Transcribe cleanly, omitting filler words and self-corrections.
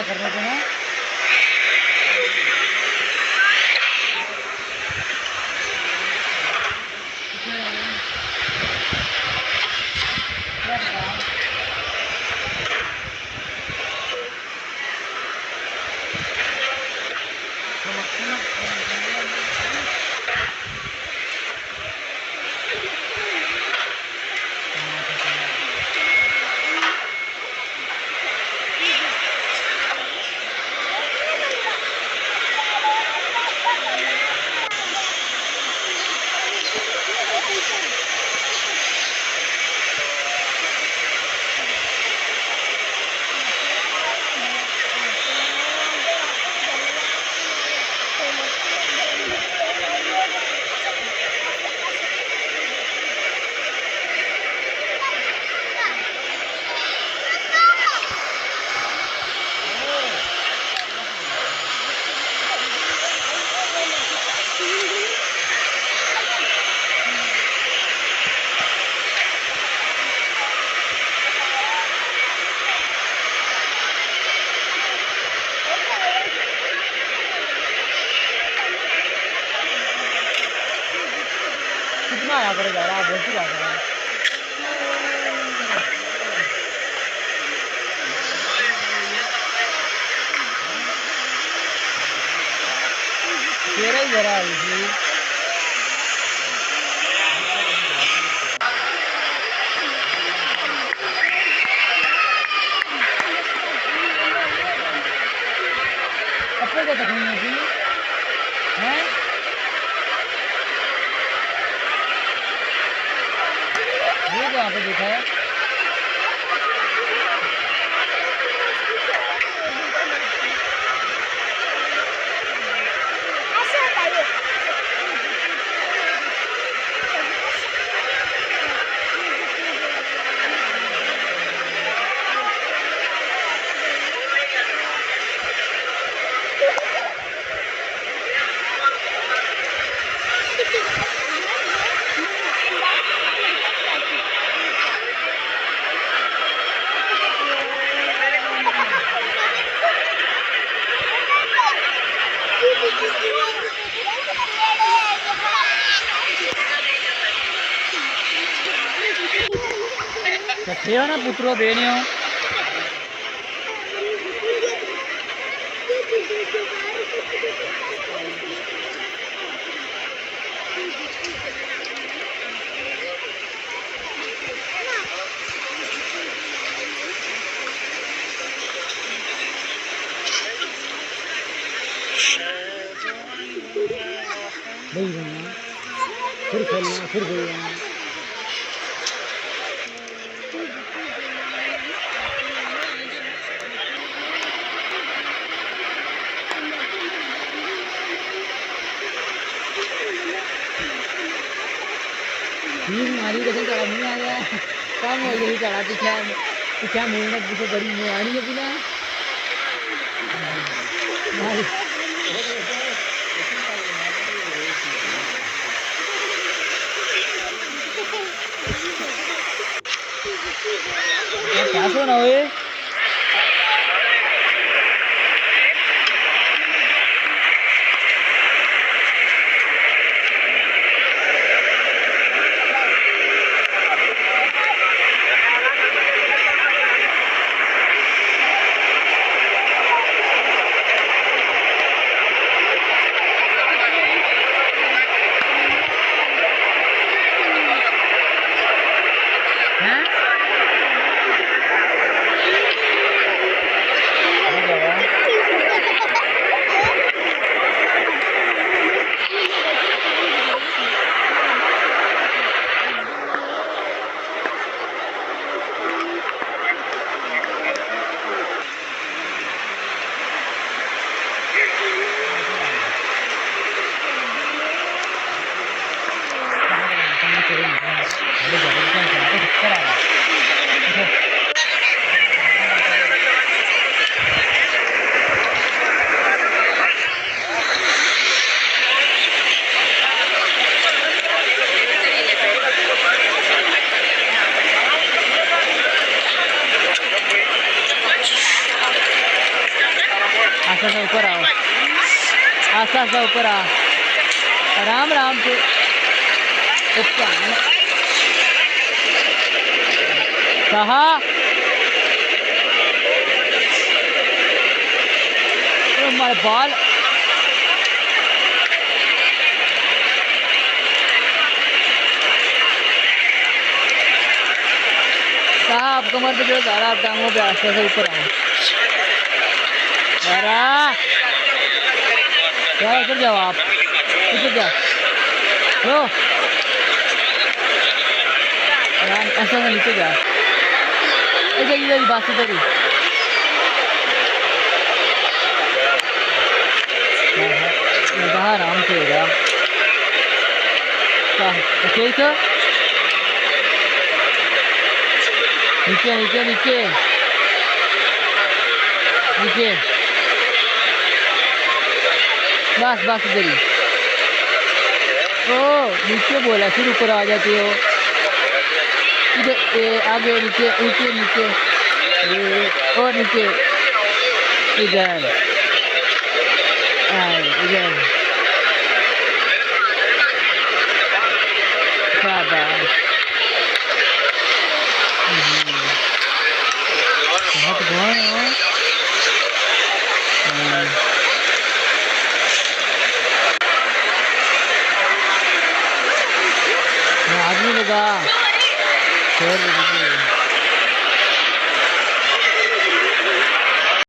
क्या करने को है? कितना आया करेगा यार, बहुत ही आया करेगा। तेरा ही जरा है अपने क्या तकलीफ है? ये यहाँ पे देखा है हो ना पुत्रो बेने हो फिर खेलना फिर खेलना मारी कैसे चढ़ा नहीं आ गया कम हो गई चढ़ा पीछा मुँह पीछे बड़ी मुँह आ रही है बिना क्या सोना हो आस्ता आस्ता ऊपर आ, आराम आराम से ऊपर। कहा हमारे बाल कहा आप कमर पे जो ज़्यादा आप टांगों पे आस्ते से ऊपर आओ। क्या उतर जाओ आप, उतर जाओ लो ऐसा ऐसा नीचे जा, इधर इधर बस इधर ही। कहा आराम से होगा नीचे नीचे नीचे नीचे नीचे बस बस इधर ही। ओ नीचे बोला फिर ऊपर आ जाती हो, इधर आगे नीचे नीचे नीचे और नीचे इधर इधर शाबाश। बहुत बहुत आदमी लगा